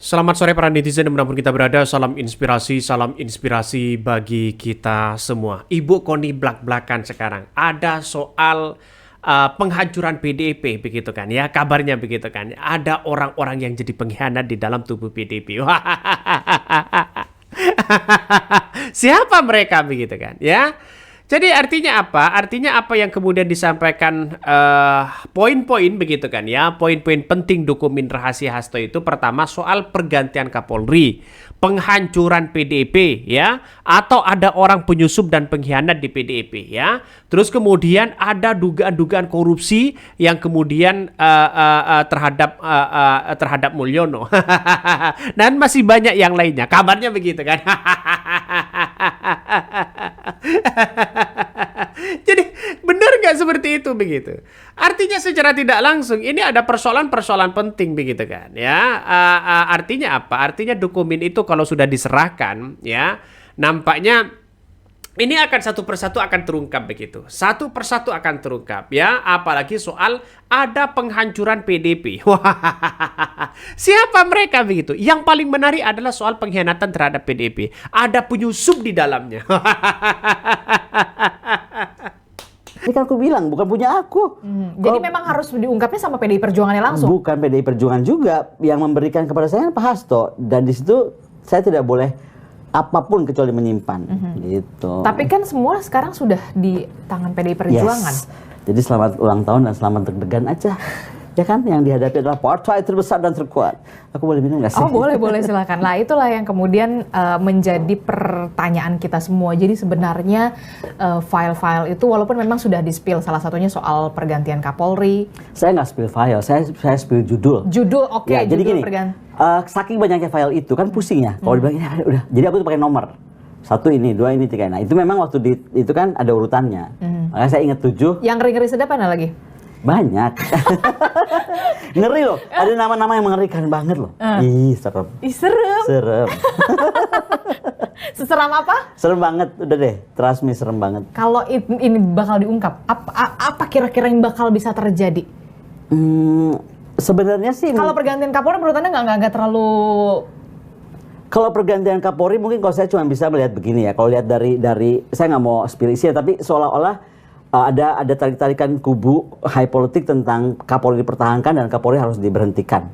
Selamat sore para netizen dimanapun kita berada, salam inspirasi bagi kita semua. Ibu Koni blak-blakan sekarang, ada soal penghancuran PDIP begitu kan ya, kabarnya begitu kan. Ada orang-orang yang jadi pengkhianat di dalam tubuh PDIP. Siapa mereka begitu kan ya? Jadi artinya apa? Artinya apa yang kemudian disampaikan poin-poin begitu kan ya. Poin-poin penting dokumen rahasia Hasto itu pertama soal pergantian Kapolri, penghancuran PDIP ya, atau ada orang penyusup dan pengkhianat di PDIP ya. Terus kemudian ada dugaan-dugaan korupsi yang kemudian terhadap Mulyono. Dan masih banyak yang lainnya. Kabarnya begitu kan. Jadi benar nggak seperti itu begitu? Artinya secara tidak langsung ini ada persoalan-persoalan penting begitu kan ya? Artinya apa? Artinya dokumen itu kalau sudah diserahkan ya, nampaknya ini akan satu persatu akan terungkap begitu. Satu persatu akan terungkap ya, apalagi soal ada penghancuran PDIP. Siapa mereka begitu? Yang paling menarik adalah soal pengkhianatan terhadap PDIP. Ada penyusup di dalamnya. Ini kan aku bilang bukan punya aku. Jadi memang harus diungkapnya sama PDI Perjuangannya langsung. Bukan PDI Perjuangan juga yang memberikan kepada saya Pak Hasto, dan di situ saya tidak boleh apapun kecuali menyimpan gitu. Tapi kan semua sekarang sudah di tangan PDI Perjuangan. Yes. Jadi selamat ulang tahun dan selamat deg-degan aja. Ya kan, yang dihadapi adalah partai terbesar dan terkuat. Aku boleh minum nggak sih? Oh boleh silakan. Lah itulah yang kemudian menjadi pertanyaan kita semua. Jadi sebenarnya file-file itu walaupun memang sudah di-spill, salah satunya soal pergantian Kapolri. Saya nggak spill file, saya spill judul. Judul oke. Ya, jadi gini, saking banyaknya file itu kan pusing ya. Kalau dibilang ya udah, jadi aku tuh pakai nomor. 1 ini, 2 ini, 3. Nah itu memang waktu itu kan ada urutannya. Makanya saya ingat 7. Yang ngeri-ngeri sedap mana lagi? Banyak. Ngeri loh, ada nama-nama yang mengerikan banget loh. Ih, serem. Ih, serem. Serem. Seseram apa? Serem banget, udah deh, trust me, serem banget. Kalau ini bakal diungkap, apa kira-kira yang bakal bisa terjadi? Sebenarnya sih kalau pergantian Kapolri menurut Anda nggak terlalu. Kalau pergantian Kapolri mungkin kalau saya cuma bisa melihat begini ya. Kalau lihat dari saya nggak mau spill isi ya, tapi seolah-olah ada tarik-tarikan kubu high politik tentang Kapolri dipertahankan dan Kapolri harus diberhentikan,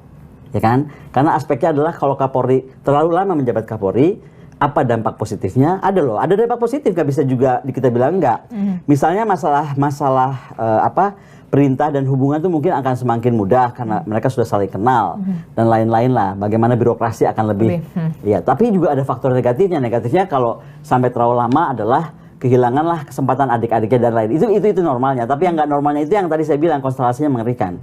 ya kan? Karena aspeknya adalah kalau Kapolri terlalu lama menjabat Kapolri, apa dampak positifnya? Ada loh, ada dampak positif, nggak bisa juga kita bilang enggak. Misalnya masalah perintah dan hubungan itu mungkin akan semakin mudah karena mereka sudah saling kenal dan lain-lain lah. Bagaimana birokrasi akan lebih. Ya, tapi juga ada faktor negatifnya. Negatifnya kalau sampai terlalu lama adalah kehilanganlah kesempatan adik-adiknya dan lain. Itu normalnya. Tapi yang nggak normalnya itu yang tadi saya bilang konstelasinya mengerikan.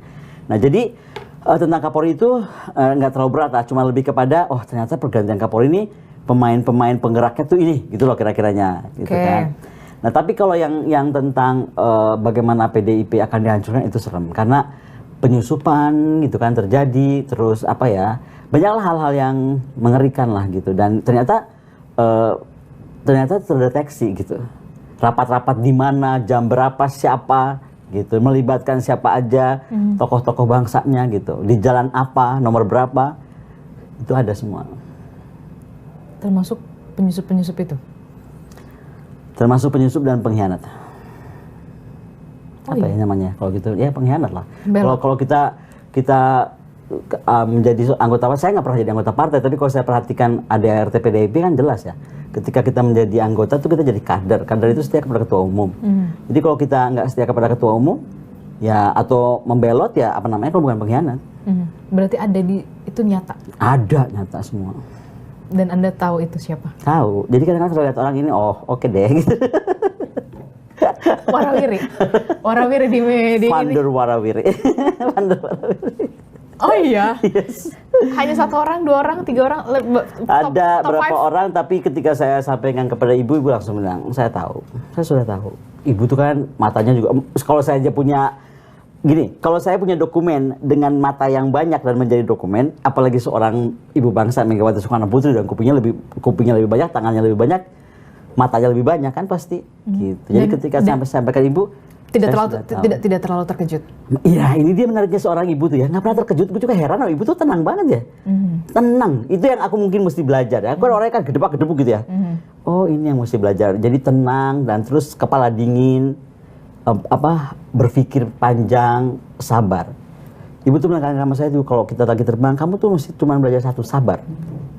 Nah jadi tentang Kapolri itu nggak terlalu berat lah. Cuma lebih kepada ternyata pergantian Kapolri ini pemain-pemain penggeraknya tuh ini gitu loh kira-kiranya gitu kan. Nah tapi kalau yang tentang bagaimana PDIP akan dihancurkan itu serem karena penyusupan gitu kan terjadi, terus banyaklah hal-hal yang mengerikan lah gitu, dan ternyata terdeteksi gitu. Rapat-rapat di mana, jam berapa, siapa gitu, melibatkan siapa aja, tokoh-tokoh bangsanya gitu, di jalan apa, nomor berapa, itu ada semua. Termasuk penyusup-penyusup itu? Termasuk penyusup dan pengkhianat. Namanya? Kalau gitu, ya pengkhianat lah. Kalau kita menjadi anggota partai, saya nggak pernah jadi anggota partai, tapi kalau saya perhatikan ADART PDIP kan jelas ya. Ketika kita menjadi anggota tuh kita jadi kader. Kader itu setia kepada ketua umum. Jadi kalau kita nggak setia kepada ketua umum, ya atau membelot ya kalau bukan pengkhianat. Berarti ada itu nyata? Ada nyata semua. Dan Anda tahu itu siapa? Tahu. Jadi kadang-kadang kalau lihat orang ini, oke deh gitu. Warawiri di media ini. Warawiri. Oh iya? Yes. Hanya 1 orang, 2 orang, 3 orang? Ada berapa orang, tapi ketika saya sampaikan kepada ibu langsung bilang, saya tahu. Saya sudah tahu. Ibu tuh kan matanya juga, kalau saya aja punya, kalau saya punya dokumen dengan mata yang banyak dan menjadi dokumen, apalagi seorang ibu bangsa Megawati Soekarno Putri dan kupingnya lebih banyak, tangannya lebih banyak, matanya lebih banyak kan pasti. Gitu. Jadi ketika saya sampaikan ibu, Tidak terlalu terkejut. Iya, ini dia menariknya seorang ibu tuh ya, nggak pernah terkejut. Gue juga heran, ibu tuh tenang banget ya. Tenang, itu yang aku mungkin mesti belajar ya. Aku orangnya kan gedebak-gedebuk gitu ya. Oh, ini yang mesti belajar. Jadi tenang dan terus kepala dingin, berpikir panjang, sabar. Ibu tuh bilang sama saya tuh, kalau kita lagi terbang, kamu tuh mesti cuma belajar satu, sabar.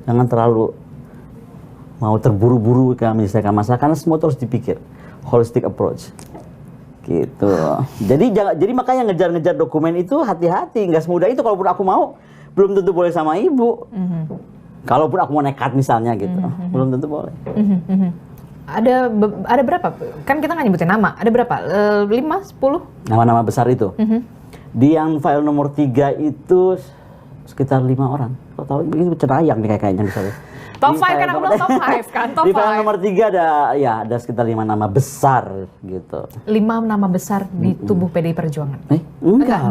Jangan terlalu mau terburu-buru menyelesaikan masalah, karena semua terus dipikir. Holistic approach. Gitu. Jadi makanya ngejar-ngejar dokumen itu hati-hati, nggak semudah itu. Kalaupun aku mau, belum tentu boleh sama ibu. Kalaupun aku mau nekat misalnya gitu, belum tentu boleh. Ada berapa? Kan kita nggak nyebutin nama. Ada berapa? 5, 10? Nama-nama besar itu. Di yang file nomor 3 itu sekitar 5 orang. Kau tahu ini cenayang nih kayaknya misalnya. Top 5 kan aku bilang top 5 kan, top 5. Di file nomor 3 ada sekitar 5 nama besar gitu. 5 nama besar di tubuh PDI Perjuangan. Enggak.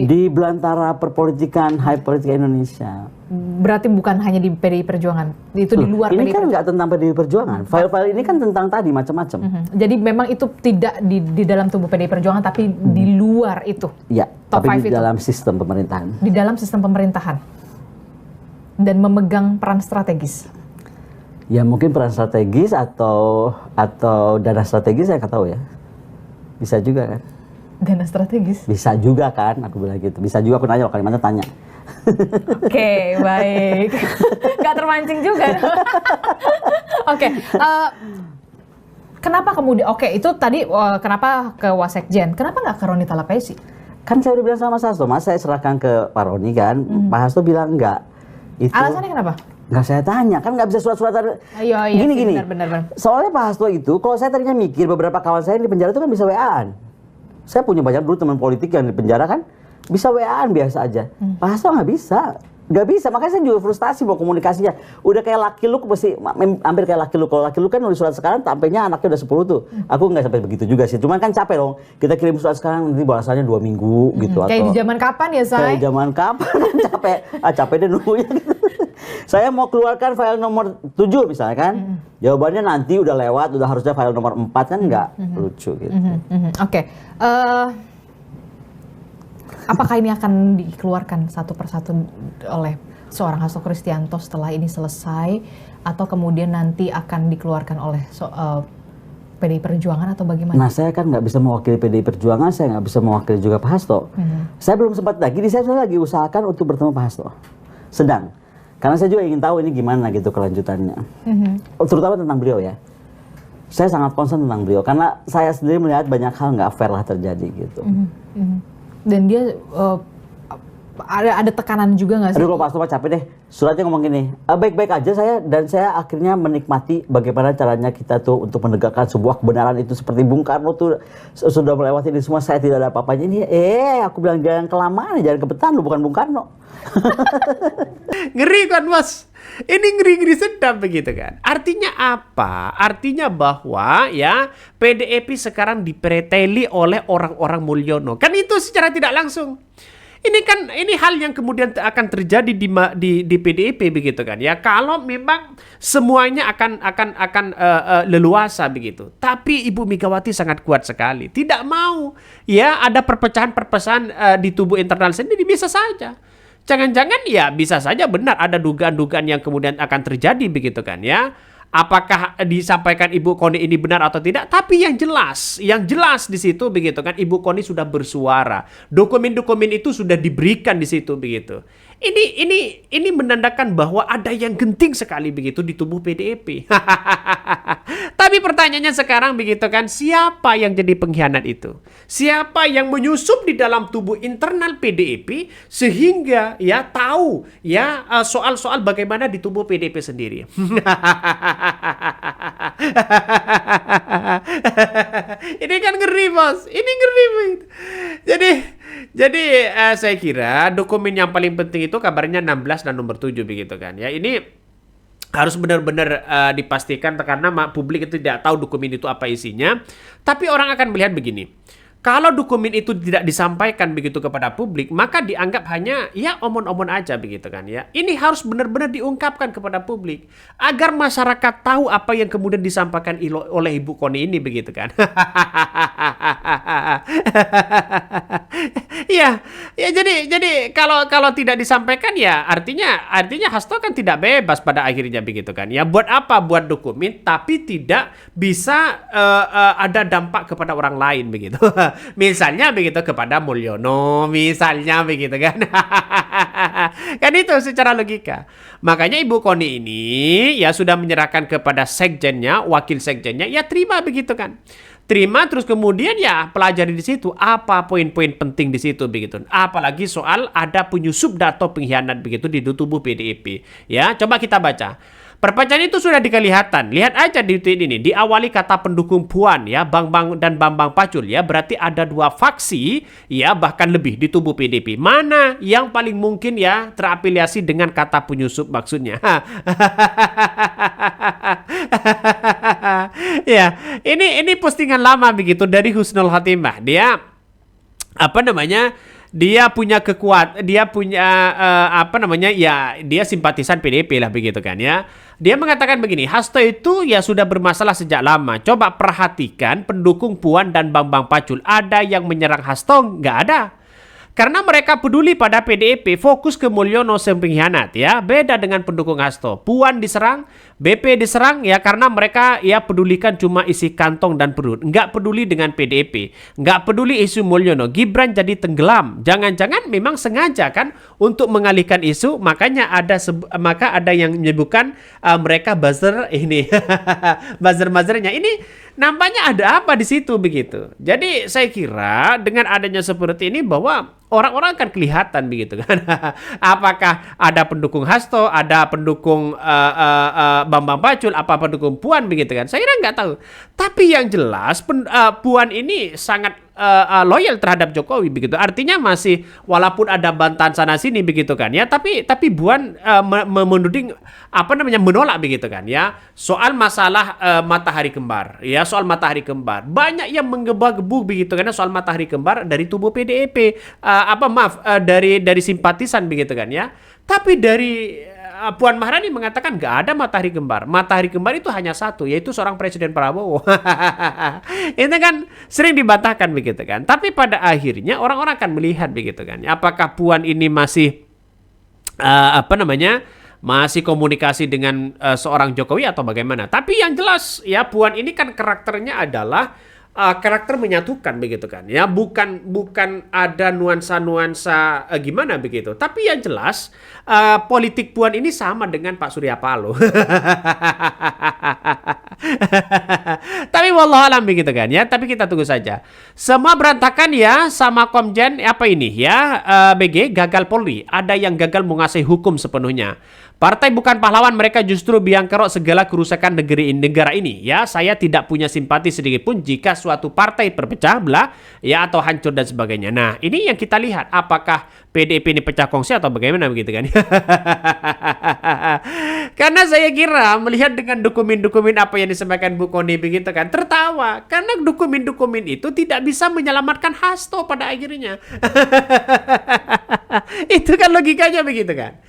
Di belantara perpolitikan, high politika Indonesia. Berarti bukan hanya di PDI Perjuangan, itu di luar ini PDI kan nggak tentang PDI Perjuangan. File-file ini kan tentang tadi macam-macam. Jadi memang itu tidak di dalam tubuh PDI Perjuangan, tapi di luar itu. Ya, Top tapi 5 di itu. dalam sistem pemerintahan. Di dalam sistem pemerintahan. Dan memegang peran strategis. Ya mungkin peran strategis atau dana strategis, saya nggak tahu ya. Bisa juga kan? Dana strategis. Bisa juga kan, aku bilang gitu. Bisa juga, aku nanya loh, Kalimantan tanya. Oke, baik. Gak termancing juga. Oke, kenapa kemudian? Oke, itu tadi kenapa ke Wasekjen? Kenapa nggak ke Roni Talapesi? Kan saya udah bilang sama Mas Hasto, Mas saya serahkan ke Pak Roni kan. Pak Hasto bilang enggak. Itu Alasannya kenapa? nggak saya tanya, kan nggak bisa surat-suratan. Iya, Gini. Benar. Soalnya Pak Hasto itu, kalau saya tadinya mikir beberapa kawan saya di penjara itu kan bisa WA-an. Saya punya banyak dulu teman politik yang di penjara kan bisa WA-an biasa aja. Pak Hasto nggak bisa, makanya saya juga frustasi mau komunikasinya. Udah kayak Lucky Luke, hampir kayak Lucky Luke. Kalau Lucky Luke kan nulis surat sekarang, sampainya anaknya udah 10 tuh. Aku nggak sampai begitu juga sih, cuman kan capek dong. Kita kirim surat sekarang, nanti balasannya 2 minggu gitu. Kayak di zaman kapan ya, Say? Kayak zaman kapan, capek deh nunggunya gitu. Saya mau keluarkan file nomor 7 misalnya kan, jawabannya nanti udah lewat, udah harusnya file nomor 4 kan nggak lucu gitu. Oke. Apakah ini akan dikeluarkan satu persatu oleh seorang Hasto Kristianto setelah ini selesai, atau kemudian nanti akan dikeluarkan oleh PDI Perjuangan atau bagaimana? Nah, saya kan nggak bisa mewakili PDI Perjuangan, saya nggak bisa mewakili juga Pak Hasto. Saya belum sempat lagi, saya lagi usahakan untuk bertemu Pak Hasto. Sedang. Karena saya juga ingin tahu ini gimana gitu kelanjutannya. Terutama tentang beliau ya. Saya sangat concern tentang beliau, karena saya sendiri melihat banyak hal nggak fair lah terjadi gitu. Dan dia ada tekanan juga nggak sih? Aduh, kalau Pak Hasto capek deh. Suratnya ngomong gini, baik-baik aja saya akhirnya menikmati bagaimana caranya kita tuh untuk menegakkan sebuah kebenaran itu, seperti Bung Karno tuh sudah melewati ini semua, saya tidak ada apa-apanya. Ini aku bilang jangan kelamaan, jangan kebetulan, lu bukan Bung Karno. Ngeri kan, Mas? Ini ngeri-ngeri sedap begitu kan. Artinya apa? Artinya bahwa ya PDIP sekarang dipreteli oleh orang-orang Mulyono. Kan itu secara tidak langsung. Ini hal yang kemudian akan terjadi di PDIP begitu kan ya. Kalau memang semuanya akan leluasa begitu. Tapi Ibu Megawati sangat kuat sekali. Tidak mau ya ada perpecahan-perpecahan di tubuh internal sendiri, bisa saja. Jangan-jangan ya bisa saja benar ada dugaan-dugaan yang kemudian akan terjadi begitu kan ya. Apakah disampaikan Ibu Koni ini benar atau tidak? Tapi yang jelas di situ begitu kan, Ibu Koni sudah bersuara. Dokumen-dokumen itu sudah diberikan di situ begitu. Ini menandakan bahwa ada yang genting sekali begitu di tubuh PDIP. Tapi pertanyaannya sekarang begitu kan, siapa yang jadi pengkhianat itu? Siapa yang menyusup di dalam tubuh internal PDIP sehingga ya tahu ya soal-soal bagaimana di tubuh PDIP sendiri? Ini kan ngeri, Bos. Ini ngeri begitu. Jadi saya kira dokumen yang paling penting itu kabarnya 16 dan nomor 7 begitu kan ya. Ini harus benar-benar dipastikan karena publik itu tidak tahu dokumen itu apa isinya. Tapi orang akan melihat begini. Kalau dokumen itu tidak disampaikan begitu kepada publik, maka dianggap hanya ya omon-omon aja begitu kan ya. Ini harus benar-benar diungkapkan kepada publik agar masyarakat tahu apa yang kemudian disampaikan oleh Ibu Koni ini begitu kan. Iya, ya jadi kalau tidak disampaikan ya artinya Hasto kan tidak bebas pada akhirnya begitu kan. Ya buat apa buat dokumen tapi tidak bisa ada dampak kepada orang lain begitu. Misalnya begitu kepada Mulyono, misalnya begitu kan. Kan itu secara logika. Makanya Ibu Koni ini ya sudah menyerahkan kepada sekjennya, wakil sekjennya, ya terima begitu kan. Terima terus kemudian ya pelajari di situ apa poin-poin penting di situ begitu. Apalagi soal ada penyusup atau pengkhianat begitu di tubuh PDIP. Ya, coba kita baca. Perpecahan itu sudah kelihatan. Lihat aja di tweet ini. Diawali kata pendukung Puan ya, Bambang dan Bambang Pacul ya. Berarti ada dua faksi ya, bahkan lebih di tubuh PDIP. Mana yang paling mungkin ya terafiliasi dengan kata penyusup maksudnya? Ya, ini postingan lama begitu dari Husnul Khotimah. Dia apa namanya? Dia punya dia punya ya dia simpatisan PDIP lah begitu kan ya. Dia mengatakan begini, Hasto itu ya sudah bermasalah sejak lama. Coba perhatikan pendukung Puan dan Bambang Pacul. Ada yang menyerang Hasto? Nggak ada. Karena mereka peduli pada PDIP, fokus ke Mulyono sang pengkhianat ya. Beda dengan pendukung Hasto. Puan diserang, BP diserang ya karena mereka ya pedulikan cuma isi kantong dan perut. Nggak peduli dengan PDIP. Nggak peduli isu Mulyono. Gibran jadi tenggelam. Jangan-jangan memang sengaja kan untuk mengalihkan isu. Makanya ada yang menyebutkan mereka buzzer ini. Buzzer-buzzernya. Ini nampaknya ada apa di situ begitu. Jadi saya kira dengan adanya seperti ini bahwa orang-orang akan kelihatan begitu kan. Apakah ada pendukung Hasto, ada pendukung Bambang Pacul, apa pendukung Puan begitu kan. Saya kira nggak tahu. Tapi yang jelas Puan ini sangat loyal terhadap Jokowi begitu. Artinya masih walaupun ada bantahan sana sini begitu kan ya, tapi Puan menuding menolak begitu kan ya. Soal masalah matahari kembar. Ya, soal matahari kembar. Banyak yang menggebu-gebu begitu karena soal matahari kembar dari tubuh PDIP. Dari simpatisan begitu kan ya. Tapi dari Puan Maharani mengatakan nggak ada matahari kembar. Matahari kembar itu hanya satu, yaitu seorang Presiden Prabowo. Itu kan sering dibantahkan begitu kan. Tapi pada akhirnya orang-orang akan melihat begitu kan. Apakah Puan ini masih masih komunikasi dengan seorang Jokowi atau bagaimana? Tapi yang jelas ya Puan ini kan karakternya adalah karakter menyatukan begitu kan ya, bukan ada nuansa gimana begitu, tapi yang jelas politik Puan ini sama dengan Pak Surya Paloh. Tapi wallahualam begitu kan ya, tapi kita tunggu saja. Semua berantakan ya sama Komjen apa ini ya, BG gagal Polri, ada yang gagal menguasai hukum sepenuhnya. Partai bukan pahlawan, mereka justru biang kerok segala kerusakan negara ini. Ya, saya tidak punya simpati sedikit pun jika suatu partai berpecah belah ya atau hancur dan sebagainya. Nah, ini yang kita lihat apakah PDIP ini pecah kongsi atau bagaimana begitu kan. Karena saya kira melihat dengan dokumen-dokumen apa yang disampaikan Bu Koni begitu kan, tertawa. Karena dokumen-dokumen itu tidak bisa menyelamatkan Hasto pada akhirnya. Itu kan logikanya begitu kan.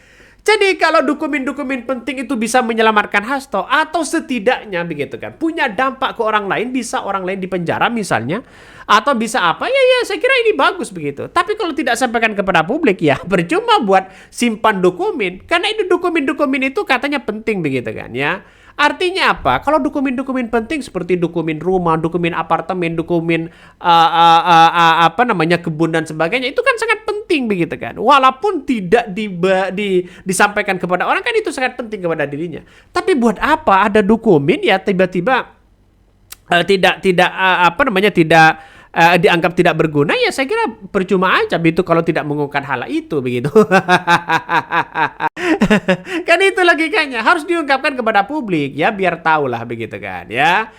Jadi kalau dokumen-dokumen penting itu bisa menyelamatkan Hasto atau setidaknya begitu kan punya dampak ke orang lain, bisa orang lain dipenjara misalnya atau bisa apa ya saya kira ini bagus begitu. Tapi kalau tidak sampaikan kepada publik ya percuma buat simpan dokumen karena itu dokumen-dokumen itu katanya penting begitu kan ya. Artinya apa? Kalau dokumen-dokumen penting seperti dokumen rumah, dokumen apartemen, dokumen kebun dan sebagainya itu kan sangat penting begitu kan. Walaupun tidak disampaikan kepada orang kan itu sangat penting kepada dirinya. Tapi buat apa ada dokumen ya tiba-tiba tidak dianggap tidak berguna ya saya kira percuma aja begitu kalau tidak mengungkapkan hal itu begitu. Kan itu logikanya harus diungkapkan kepada publik ya biar tahu lah begitu kan ya.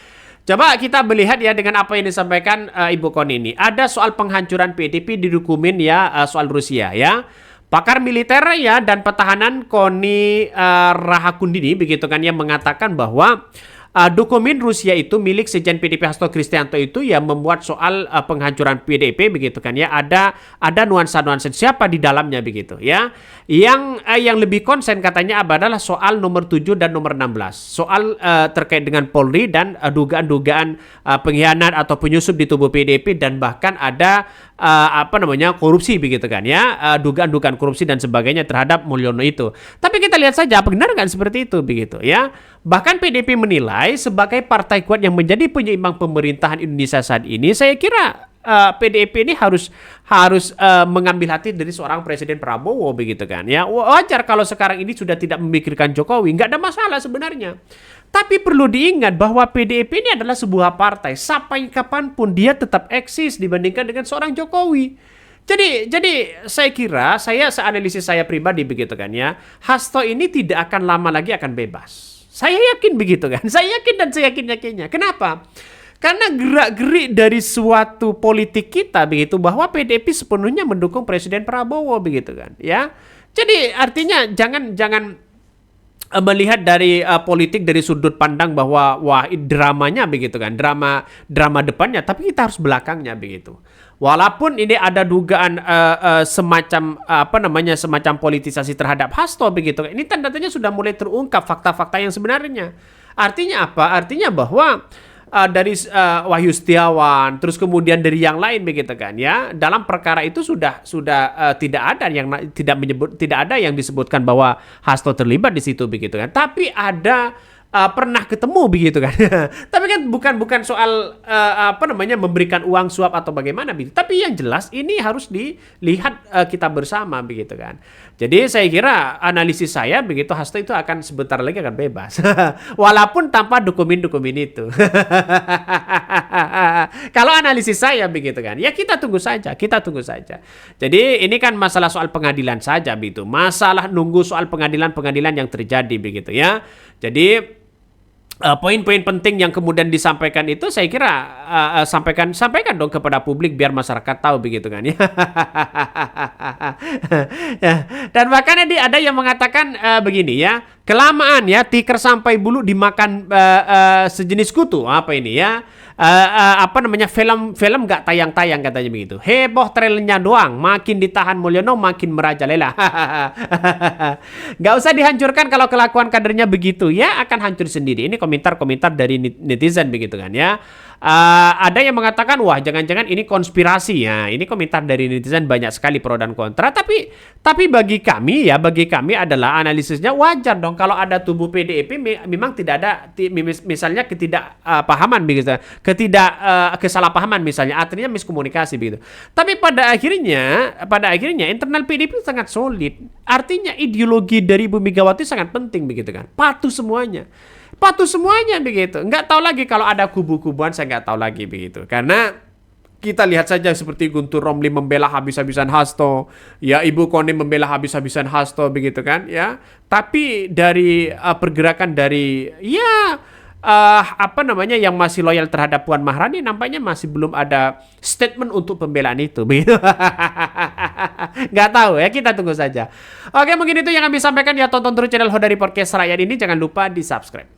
Coba kita melihat ya dengan apa yang disampaikan Ibu Koni ini. Ada soal penghancuran PDIP di dokumen ya soal Rusia ya. Pakar militer ya dan pertahanan Koni Rahakundini begitu kan yang mengatakan bahwa dokumen Rusia itu milik Sekjen PDIP Hasto Kristianto itu ya membuat soal penghancuran PDIP begitu kan ya, ada nuansa-nuansa siapa di dalamnya begitu ya. Yang lebih konsen katanya adalah soal nomor 7 dan nomor 16, soal terkait dengan Polri dan dugaan-dugaan pengkhianat atau penyusup di tubuh PDIP, dan bahkan ada korupsi begitu kan ya, dugaan-dugaan korupsi dan sebagainya terhadap Mulyono itu. Tapi kita lihat saja benar kan seperti itu begitu ya. Bahkan PDIP menilai sebagai partai kuat yang menjadi penyeimbang pemerintahan Indonesia saat ini, saya kira PDIP ini harus mengambil hati dari seorang Presiden Prabowo begitu kan ya. Wajar kalau sekarang ini sudah tidak memikirkan Jokowi, nggak ada masalah sebenarnya. Tapi perlu diingat bahwa PDIP ini adalah sebuah partai, sampai kapanpun dia tetap eksis dibandingkan dengan seorang Jokowi. Jadi saya kira, seanalisis saya pribadi begitu kan ya, Hasto ini tidak akan lama lagi akan bebas. Saya yakin begitu kan. Saya yakin dan saya yakin-yakinnya. Kenapa? Karena gerak-gerik dari suatu politik kita begitu, bahwa PDIP sepenuhnya mendukung Presiden Prabowo begitu kan ya. Jadi artinya jangan melihat dari politik dari sudut pandang bahwa wah dramanya begitu kan, drama depannya, tapi kita harus belakangnya begitu. Walaupun ini ada dugaan semacam politisasi terhadap Hasto begitu, ini tanda-tandanya sudah mulai terungkap fakta-fakta yang sebenarnya. Artinya apa? Artinya bahwa dari Wahyu Setiawan, terus kemudian dari yang lain begitu kan ya, dalam perkara itu sudah tidak ada yang disebutkan bahwa Hasto terlibat di situ begitu kan. Tapi ada pernah ketemu begitu kan. Tapi kan bukan soal memberikan uang suap atau bagaimana begitu. Tapi yang jelas ini harus dilihat kita bersama begitu kan. Jadi saya kira analisis saya begitu, Hasto itu akan sebentar lagi akan bebas. Walaupun tanpa dokumen-dokumen itu. Kalau analisis saya begitu kan. Ya kita tunggu saja. Jadi ini kan masalah soal pengadilan saja begitu. Masalah nunggu soal pengadilan yang terjadi begitu ya. Jadi poin-poin penting yang kemudian disampaikan itu saya kira sampaikan dong kepada publik biar masyarakat tahu begitu kan ya. Dan bahkan ada yang mengatakan begini ya, kelamaan ya tikar sampai bulu dimakan sejenis kutu, apa ini ya, film nggak tayang-tayang katanya begitu. Heboh trailernya doang, makin ditahan Mulyono makin merajalela. Nggak usah dihancurkan, kalau kelakuan kadernya begitu ya akan hancur sendiri. Ini komentar-komentar dari netizen begitu kan ya. Ada yang mengatakan wah jangan-jangan ini konspirasi ya. Ini komentar dari netizen banyak sekali pro dan kontra. Tapi bagi kami adalah analisisnya wajar dong kalau ada tubuh PDIP memang tidak ada misalnya ketidakpahaman begitu, kesalahpahaman misalnya, artinya miskomunikasi begitu. Tapi pada akhirnya internal PDIP sangat solid. Artinya ideologi dari Ibu Megawati sangat penting begitu kan. Patuh semuanya begitu. Nggak tahu lagi kalau ada kubu-kubuan, saya nggak tahu lagi begitu. Karena kita lihat saja seperti Guntur Romli membela habis-habisan Hasto, ya Ibu Koni membela habis-habisan Hasto begitu kan ya. Tapi dari pergerakan dari yang masih loyal terhadap Puan Maharani, nampaknya masih belum ada statement untuk pembelaan itu begitu. Nggak tahu ya, kita tunggu saja. Oke, mungkin itu yang kami sampaikan ya. Tonton terus channel Hodari Podcast Rakyat ini, jangan lupa di subscribe.